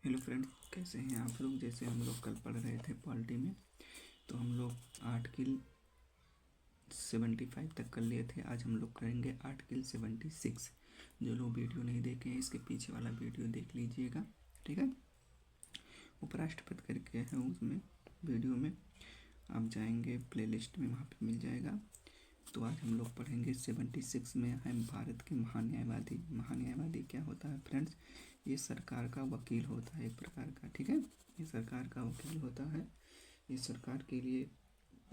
Hello friends, कैसे हैं आप लोग। जैसे हम लोग कल पढ़ रहे थे पॉलिटी में, तो हम लोग आर्टिकल 75 तक कर लिए थे। आज हम लोग करेंगे आर्टिकल 76। जो लोग वीडियो नहीं देखे हैं, इसके पीछे वाला वीडियो देख लीजिएगा, ठीक है। उपराष्ट्रपति करके है उसमें, वीडियो में आप जाएंगे प्लेलिस्ट में, वहाँ पे मिल जाएगा। तो आज हम लोग पढ़ेंगे 76 में है भारत के महान्यायवादी। महान्यायवादी क्या होता है फ्रेंड्स? ये सरकार का वकील होता है एक प्रकार का, ठीक है। ये सरकार का वकील होता है। ये सरकार के लिए,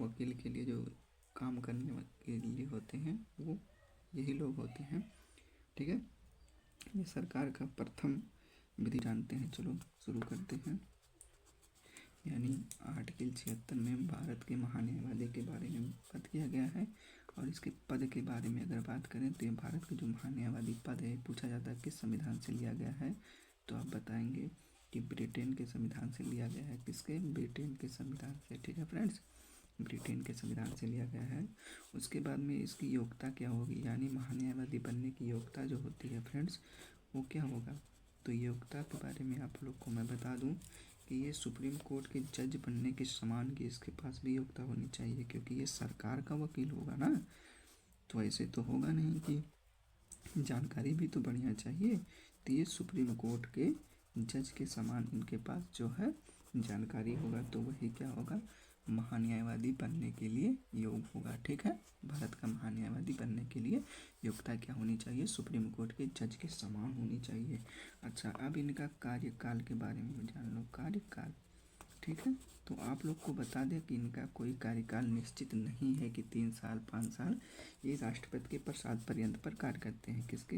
वकील के लिए जो काम करने के लिए होते हैं वो यही लोग होते हैं, ठीक है। ये सरकार का प्रथम विधि जानते हैं। चलो शुरू करते हैं। यानी आर्टिकल 76 में भारत के महान्यायवादी के बारे में बात किया गया है। और इसके पद के बारे में अगर बात करें तो ये भारत के जो महान्यायवादी पद है, पूछा जाता है किस संविधान से लिया गया है, तो आप बताएंगे कि ब्रिटेन के संविधान से लिया गया है। किसके? ब्रिटेन के संविधान से, ठीक है फ्रेंड्स। ब्रिटेन के संविधान से लिया गया है। उसके बाद में इसकी योग्यता क्या होगी, यानी महान्यायवादी बनने की योग्यता जो होती है फ्रेंड्स, वो क्या होगा। तो योग्यता के बारे में आप लोग को मैं बता दूं कि ये सुप्रीम कोर्ट के जज बनने के समान की इसके पास भी योग्यता होनी चाहिए, क्योंकि ये सरकार का वकील होगा ना। तो ऐसे तो होगा नहीं कि जानकारी भी तो बढ़िया चाहिए। तो ये सुप्रीम कोर्ट के जज के समान इनके पास जो है जानकारी होगा, तो वही क्या होगा, महान्यायवादी बनने के लिए योग्य होगा, ठीक है। भारत का महान्यायवादी बनने के लिए योग्यता क्या होनी चाहिए? सुप्रीम कोर्ट के जज के समान होनी चाहिए। अच्छा, अब इनका कार्यकाल के बारे में जान लो। कार्यकाल, ठीक है। तो आप लोग को बता दें कि इनका कोई कार्यकाल निश्चित नहीं है कि 3 साल 5 साल। ये राष्ट्रपति के प्रसाद पर्यंत पर कार्य करते हैं। किसके?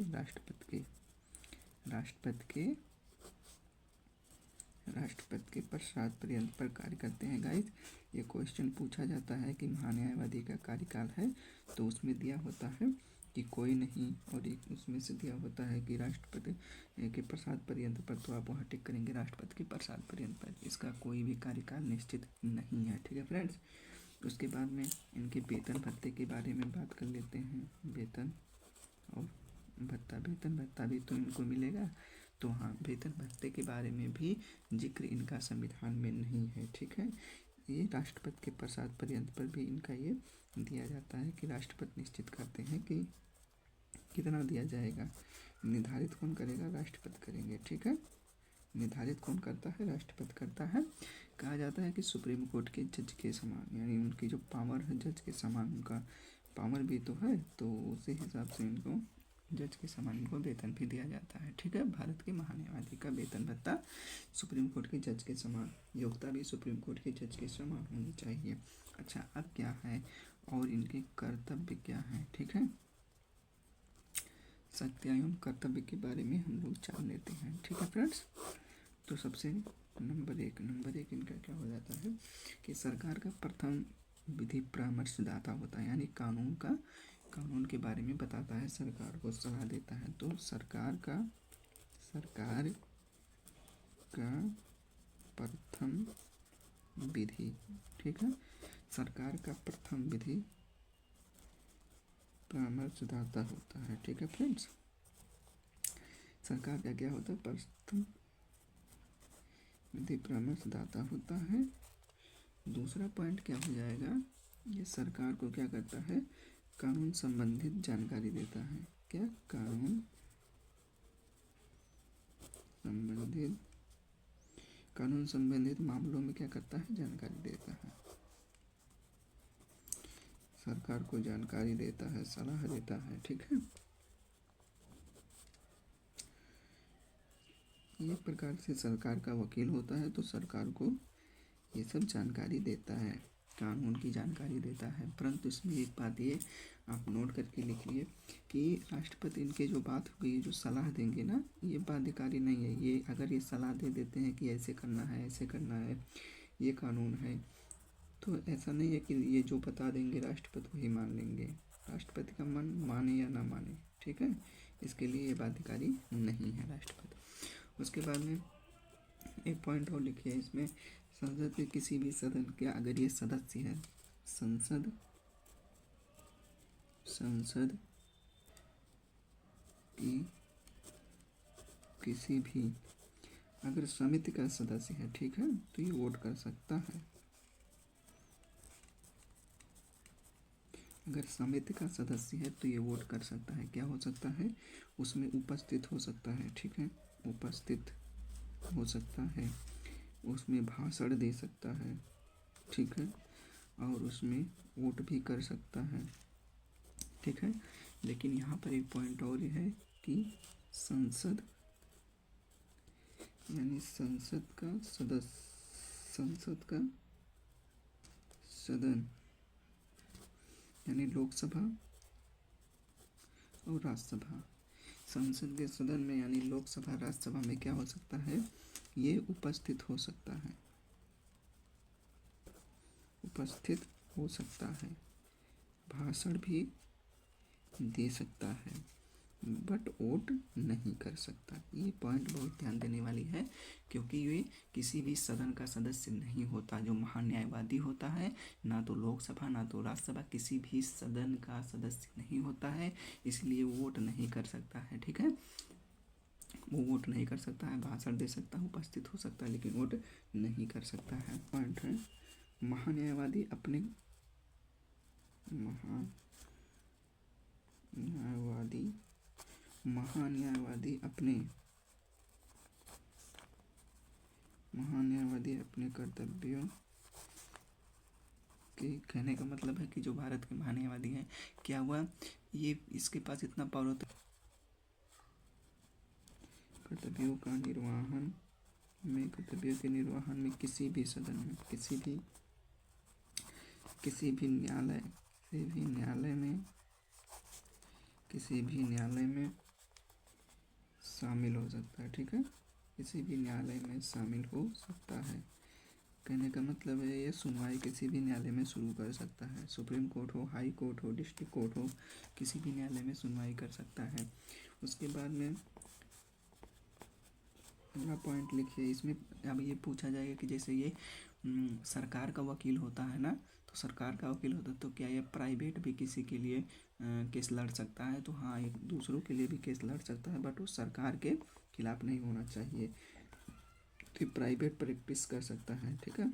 राष्ट्रपति के प्रसाद पर्यंत पर कार्य करते हैं गाइस। ये क्वेश्चन पूछा जाता है कि महान्यायवादी का कार्यकाल है, तो उसमें दिया होता है कि कोई नहीं, और एक उसमें से दिया होता है कि राष्ट्रपति के प्रसाद पर्यंत पर, तो आप वहाँ टिक करेंगे राष्ट्रपति के प्रसाद पर्यंत पर। इसका कोई भी कार्यकाल निश्चित नहीं है, ठीक है फ्रेंड्स। उसके बाद में इनके वेतन भत्ते के बारे में बात कर लेते हैं। वेतन और भत्ता, वेतन भत्ता भी तो इनको मिलेगा। तो हाँ, वेतन भत्ते के बारे में भी जिक्र इनका संविधान में नहीं है, ठीक है। ये राष्ट्रपति के प्रसाद पर्यंत पर भी इनका ये दिया जाता है कि राष्ट्रपति निश्चित करते हैं कि कितना दिया जाएगा। निर्धारित कौन करेगा? राष्ट्रपति करेंगे, ठीक है। निर्धारित कौन करता है? राष्ट्रपति करता है। कहा जाता है कि सुप्रीम कोर्ट के जज के समान, यानी उनकी जो पावर है जज के समान, उनका पावर भी तो है, तो उसी हिसाब से इनको जज के समान इनको वेतन भी दिया जाता है, ठीक है। भारत के महान्यायवादी का वेतन भत्ता सुप्रीम कोर्ट के जज के समान, योग्यता भी सुप्रीम कोर्ट के जज के समान होनी चाहिए। अच्छा, अब क्या है और इनके कर्तव्य क्या है, ठीक है। सत्य एवं कर्तव्य के बारे में हम लोग जान लेते हैं, ठीक है फ्रेंड्स। तो सबसे नंबर एक इनका क्या हो जाता है कि सरकार का प्रथम विधि परामर्शदाता होता है, यानी कानून के बारे में बताता है, सरकार को सलाह देता है। तो सरकार का प्रथम विधि, ठीक है। सरकार का प्रथम विधि परामर्शदाता होता है, ठीक है फ्रेंड्स। सरकार का क्या होता है? प्रथम विधि परामर्शदाता होता है। दूसरा पॉइंट क्या हो जाएगा? ये सरकार को क्या करता है? कानून संबंधित जानकारी देता है। क्या? कानून संबंधित मामलों में क्या करता है? जानकारी देता है। सरकार को जानकारी देता है, सलाह देता है, ठीक है। ये प्रकार से सरकार का वकील होता है, तो सरकार को ये सब जानकारी देता है, कानून की जानकारी देता है। परंतु इसमें एक बात ये आप नोट करके लिख लिए कि राष्ट्रपति इनके जो बात होगी, जो सलाह देंगे ना, ये बाध्यकारी नहीं है। ये अगर ये सलाह दे देते हैं कि ऐसे करना है, ऐसे करना है, ये कानून है, तो ऐसा नहीं है कि ये जो बता देंगे राष्ट्रपति वही मान लेंगे। राष्ट्रपति का मन माने या ना माने, ठीक है, इसके लिए ये बाध्यकारी नहीं है राष्ट्रपति। उसके बाद में एक पॉइंट और लिखिए इसमें, संसद के किसी भी सदन के अगर ये सदस्य है, संसद की किसी भी अगर समिति का सदस्य है, ठीक है, तो ये वोट कर सकता है। अगर समिति का सदस्य है तो ये वोट कर सकता है। क्या हो सकता है? उसमें उपस्थित हो सकता है, ठीक है, उपस्थित हो सकता है, उसमें भाषण दे सकता है, ठीक है, और उसमें वोट भी कर सकता है, ठीक है। लेकिन यहाँ पर एक पॉइंट और है कि संसद यानी संसद का सदस्य, संसद का सदन यानी लोकसभा और राज्यसभा, संसद के सदन में यानी लोकसभा राज्यसभा में क्या हो सकता है? ये उपस्थित हो सकता है, उपस्थित हो सकता है, भाषण भी दे सकता है, बट वोट नहीं कर सकता। ये पॉइंट बहुत ध्यान देने वाली है, क्योंकि ये किसी भी सदन का सदस्य नहीं होता। जो महान्यायवादी होता है, ना तो लोकसभा ना तो राज्यसभा, किसी भी सदन का सदस्य नहीं होता है, इसलिए वोट नहीं कर सकता है, ठीक है। वो वोट नहीं कर सकता है, भाषण दे सकता है, उपस्थित हो सकता है, लेकिन वोट नहीं कर सकता है। पॉइंट है महान्यायवादी अपने महान्यायवादी अपने कर्तव्यों के, कहने का मतलब है कि जो भारत के महान्यायवादी हैं, क्या हुआ, ये इसके पास इतना पावर होता है कर्तव्यों के निर्वहन में किसी भी सदन में, किसी भी न्यायालय में शामिल हो सकता है, ठीक है, किसी भी न्यायालय में शामिल हो सकता है। कहने का मतलब है ये सुनवाई किसी भी न्यायालय में शुरू कर सकता है। सुप्रीम कोर्ट हो, हाई कोर्ट हो, डिस्ट्रिक्ट कोर्ट हो, किसी भी न्यायालय में सुनवाई कर सकता है। उसके बाद में अगला पॉइंट लिखिए। इसमें अब ये पूछा जाएगा कि जैसे ये सरकार का वकील होता है ना, तो सरकार का वकील होता है तो क्या ये प्राइवेट भी किसी के लिए केस लड़ सकता है? तो हाँ, एक दूसरों के लिए भी केस लड़ सकता है, बट वो सरकार के खिलाफ नहीं होना चाहिए। तो प्राइवेट प्रैक्टिस कर सकता है, ठीक है,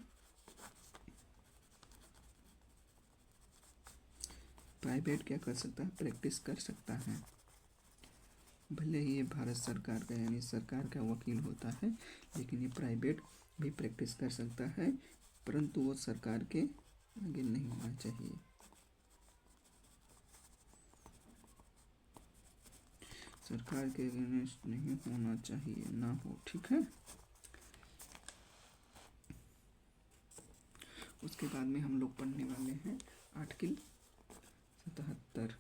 प्राइवेट क्या कर सकता है? प्रैक्टिस कर सकता है। भले ही ये भारत सरकार का यानी सरकार का वकील होता है, लेकिन ये प्राइवेट भी प्रैक्टिस कर सकता है, परंतु वो सरकार के आगे नहीं होना चाहिए। सरकार के अगेंस्ट नहीं होना चाहिए, ना हो, ठीक है। उसके बाद में हम लोग पढ़ने वाले हैं आर्टिकल 77,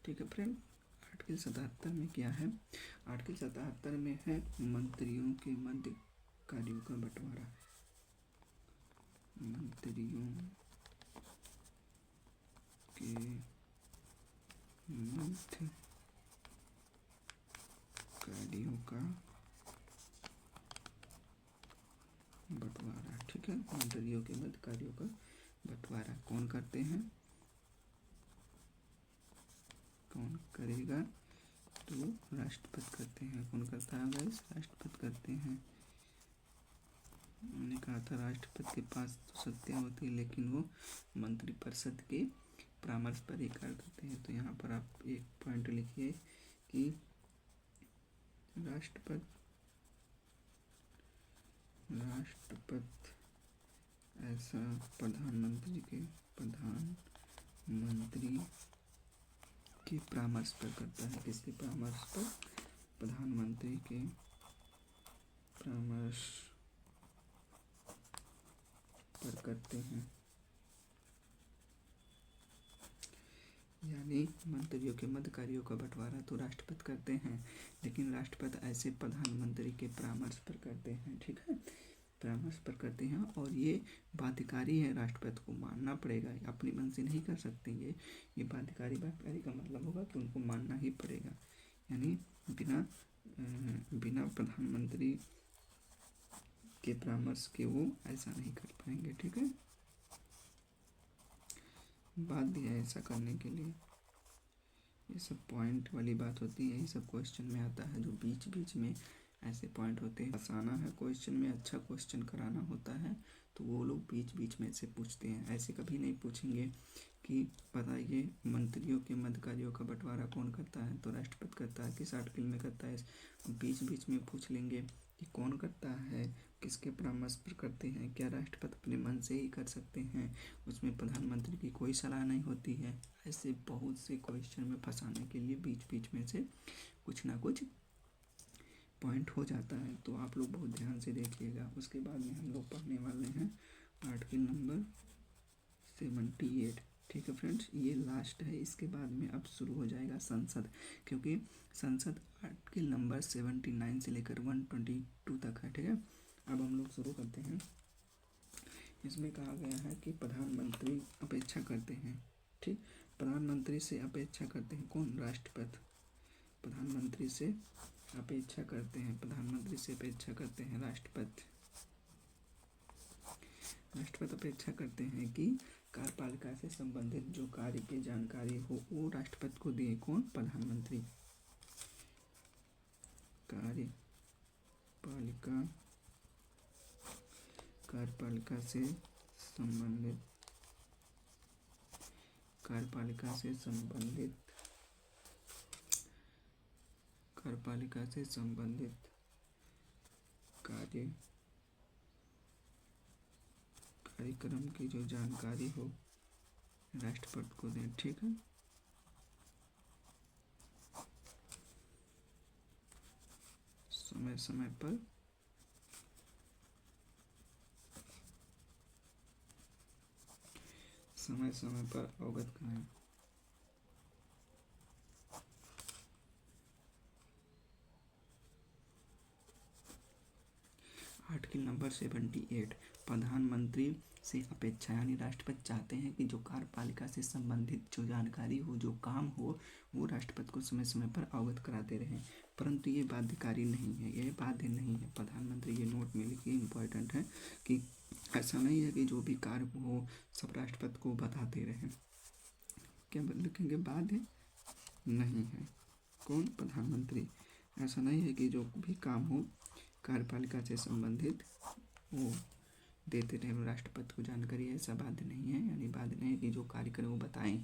ठीक है फ्रेंड। आर्टिकल 77 में क्या है? आर्टिकल 77 में है मंत्रियों के मध्य कार्यों का बंटवारा। मंत्रियों के मध्य कार्यों का बंटवारा, ठीक है, मंत्रियों के मध्य कार्यों का बंटवारा कौन करते हैं? कौन करेगा? तो राष्ट्रपति करते हैं। कौन करता है गाइस? राष्ट्रपति करते हैं। मैंने कहा था राष्ट्रपति के पास तो शक्तियाँ होती है, लेकिन वो मंत्रिपरिषद के परामर्श पर ही कार्य करते हैं। तो यहाँ पर आप एक पॉइंट लिखिए कि राष्ट्रपति ऐसा प्रधानमंत्री के परामर्श पर करता है। किसके परामर्श पर? प्रधानमंत्री के परामर्श पर करते हैं। यानी मंत्रियों के मध्य कार्यों का बंटवारा तो राष्ट्रपति करते हैं, लेकिन राष्ट्रपति ऐसे प्रधानमंत्री के परामर्श पर करते हैं, ठीक है, परामर्श पर करते हैं। और ये बाध्यकारी है, राष्ट्रपति को मानना पड़ेगा, अपनी मन से नहीं कर सकते। ये बाध्यकारी का मतलब होगा कि उनको मानना ही पड़ेगा, यानी बिना प्रधानमंत्री के परामर्श के वो ऐसा नहीं कर पाएंगे, ठीक है, बाध्य है ऐसा करने के लिए। ये सब पॉइंट वाली बात होती है, यही सब क्वेश्चन में आता है, जो बीच बीच में ऐसे पॉइंट होते हैं। फंसाना है क्वेश्चन में, अच्छा क्वेश्चन कराना होता है तो वो लोग बीच बीच में से पूछते हैं। ऐसे कभी नहीं पूछेंगे कि बताइए मंत्रियों के मध्य कार्यों का बंटवारा कौन करता है, तो राष्ट्रपति करता है। किस आर्टिकल में करता है, बीच बीच में पूछ लेंगे कि कौन करता है, किसके परामर्श पर करते हैं, क्या राष्ट्रपति अपने मन से ही कर सकते हैं, उसमें प्रधानमंत्री की कोई सलाह नहीं होती है। ऐसे बहुत से क्वेश्चन में फंसाने के लिए बीच बीच में से कुछ ना कुछ पॉइंट हो जाता है, तो आप लोग बहुत ध्यान से देखिएगा। उसके बाद में हम लोग पढ़ने वाले हैं आर्टिकल नंबर 78। ठीक है फ्रेंड्स, ये लास्ट है। इसके बाद में अब शुरू हो जाएगा संसद, क्योंकि संसद आर्टिकल नंबर 79 से लेकर 122 तक है। ठीक है, अब हम लोग शुरू करते हैं। इसमें कहा गया है कि प्रधानमंत्री अपेक्षा करते हैं। ठीक, प्रधानमंत्री से अपेक्षा करते हैं कौन, राष्ट्रपति। प्रधानमंत्री से अपेक्षा करते हैं, प्रधानमंत्री से अपेक्षा करते हैं राष्ट्रपति। राष्ट्रपति अपेक्षा करते हैं कि कार्यपालिका से संबंधित जो कार्य की जानकारी हो वो राष्ट्रपति को दिए कौन, प्रधानमंत्री। कार्यपालिका से संबंधित कार्यपालिका से संबंधित कार्यक्रम की जो जानकारी हो राष्ट्रपति को दें। ठीक है, समय समय पर अवगत कराएं। आर्टिकल नंबर 78, प्रधानमंत्री से अपेक्षा, यानी राष्ट्रपति चाहते हैं कि जो कार्यपालिका से संबंधित जो जानकारी हो, जो काम हो, वो राष्ट्रपति को समय समय पर अवगत कराते रहें। परंतु ये बाध्यकारी नहीं है, यह बाध्य नहीं है। प्रधानमंत्री, ये नोट में लिखिए, इम्पोर्टेंट है कि ऐसा नहीं है कि जो भी कार्य हो सब राष्ट्रपति को बताते रहें। क्या लिखेंगे, बाध्य नहीं है कौन, प्रधानमंत्री। ऐसा नहीं है कि जो भी काम हो कार्यपालिका से संबंधित वो देते रहे राष्ट्रपति को जानकारी, ऐसा बाध्य नहीं है। यानी बाध्य नहीं है कि जो कार्य करे वो बताएं ही,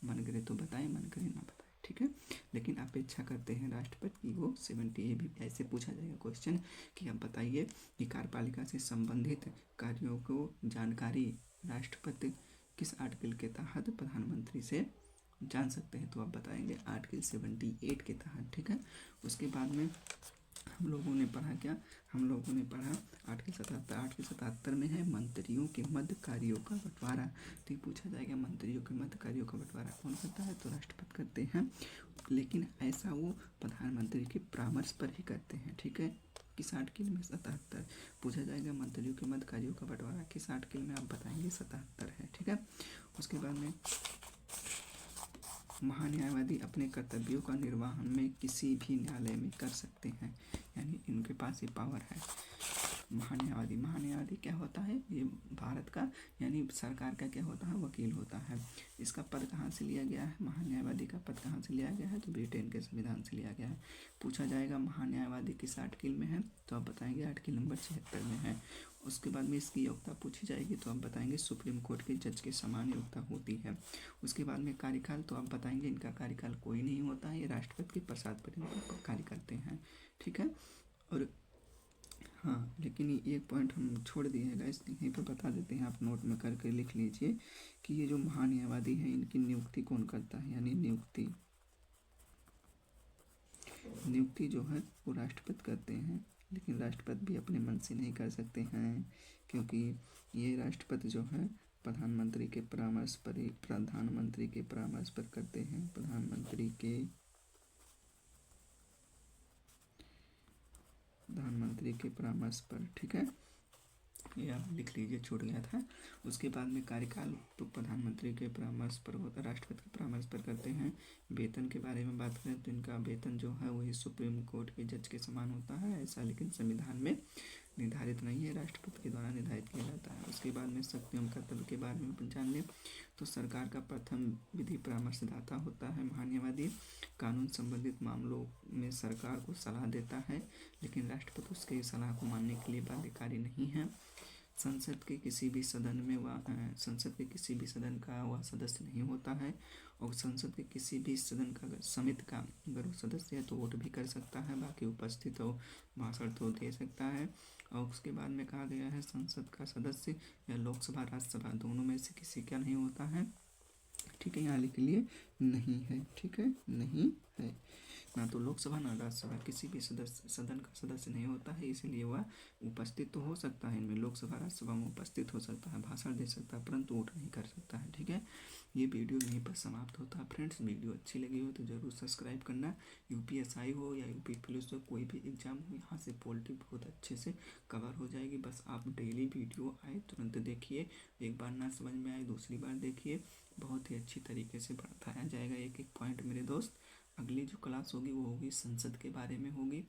मन करे तो बताएं, मन करे ना बताएं। ठीक है, लेकिन अपेक्षा करते हैं राष्ट्रपति की वो 70। ये भी ऐसे पूछा जाएगा क्वेश्चन कि आप बताइए कि कार्यपालिका से संबंधित कार्यों को जानकारी राष्ट्रपति किस आर्टिकल के तहत प्रधानमंत्री से जान सकते हैं, तो आप बताएंगे आर्टिकल 78 के तहत। ठीक है, उसके बाद में हम लोगों ने पढ़ा क्या, हम लोगों ने पढ़ा आर्टिकल 77। आर्टिकल 77 में है मंत्रियों के मध्य कार्यों का बंटवारा। तो ये पूछा जाएगा मंत्रियों के मध्य कार्यों का बंटवारा कौन करता है, तो राष्ट्रपति करते हैं, लेकिन ऐसा वो प्रधानमंत्री के परामर्श पर ही करते हैं। ठीक है, किस आर्टिकल में, 77। पूछा जाएगा मंत्रियों के मध्य कार्यों का बंटवारा किस आर्टिकल में, आप बताएंगे 77 है। ठीक है, उसके बाद में महान्यायवादी अपने कर्तव्यों का निर्वहन में किसी भी न्यायालय में कर सकते हैं, यानी इनके पास ये पावर है। महान्यायवादी क्या होता है, ये भारत का यानी सरकार का क्या होता है, वकील होता है। इसका पद कहाँ से लिया गया है, महान्यायवादी का पद कहाँ से लिया गया है, तो ब्रिटेन के संविधान से लिया गया है। पूछा जाएगा महान्यायवादी किस आर्टिकल में है, तो आप बताएंगे आर्टिकल नंबर 76 में है। उसके बाद में इसकी योग्यता पूछी जाएगी, तो आप बताएंगे सुप्रीम कोर्ट के जज के समान योग्यता होती है। उसके बाद में कार्यकाल, तो आप बताएंगे इनका कार्यकाल कोई नहीं होता है, ये राष्ट्रपति के प्रसाद पर इनका कार्य करते हैं। ठीक है, और हाँ, लेकिन एक पॉइंट हम छोड़ दिए हैं गाइस, यहीं पर बता देते हैं, आप नोट में करके लिख लीजिए कि ये जो महान्यायवादी हैं इनकी नियुक्ति कौन करता है, यानी नियुक्ति जो है वो राष्ट्रपति करते हैं, लेकिन राष्ट्रपति भी अपने मन से नहीं कर सकते हैं, क्योंकि ये राष्ट्रपति जो है प्रधानमंत्री के परामर्श पर ही, प्रधानमंत्री के परामर्श पर करते हैं, प्रधानमंत्री के परामर्श पर। ठीक है, ये आप लिख लीजिए, छूट गया था। उसके बाद में कार्यकाल तो प्रधानमंत्री के परामर्श पर होता है, राष्ट्रपति के परामर्श पर करते हैं। वेतन के बारे में बात करें तो इनका वेतन जो है वही सुप्रीम कोर्ट के जज के समान होता है, ऐसा लेकिन संविधान में निर्धारित नहीं है, राष्ट्रपति के द्वारा निर्धारित किया जाता है। उसके बाद में शक्ति एवं कर्तव्य के बारे में अपन जान लें तो सरकार का प्रथम विधि परामर्शदाता होता है महान्यायवादी। कानून संबंधित मामलों में सरकार को सलाह देता है, लेकिन राष्ट्रपति उसकी सलाह को मानने के लिए बाध्यकारी नहीं है। संसद के किसी भी सदन का वह सदस्य नहीं होता है, और संसद के किसी भी सदन का समिति का अगर वो सदस्य है तो वोट भी कर सकता है, बाकी उपस्थित हो भाषण तो दे सकता है। और उसके बाद में कहा गया है संसद का सदस्य या लोकसभा राज्यसभा दोनों में से किसी का नहीं होता है, ठीक है, यहाँ लिख लिए नहीं है, ठीक है, नहीं है, ना तो लोकसभा ना राज्यसभा किसी भी सदन का सदस्य नहीं होता है, इसलिए वह उपस्थित तो हो सकता है इनमें, लोकसभा राज्यसभा में उपस्थित हो सकता है, भाषण दे सकता है, परंतु वोट नहीं कर सकता है, ठीक है। ये वीडियो यहीं पर समाप्त होता है फ्रेंड्स। वीडियो अच्छी लगी हो तो ज़रूर सब्सक्राइब करना। यूपीएसआई हो या यूपी पुलिस हो, कोई भी एग्जाम हो, यहाँ से पॉलिटी बहुत अच्छे से कवर हो जाएगी। बस आप डेली वीडियो आए तुरंत देखिए, एक बार ना समझ में आए दूसरी बार देखिए, बहुत ही अच्छी तरीके से बताया जाएगा एक एक पॉइंट मेरे दोस्त। अगली जो क्लास होगी वो होगी संसद के बारे में होगी।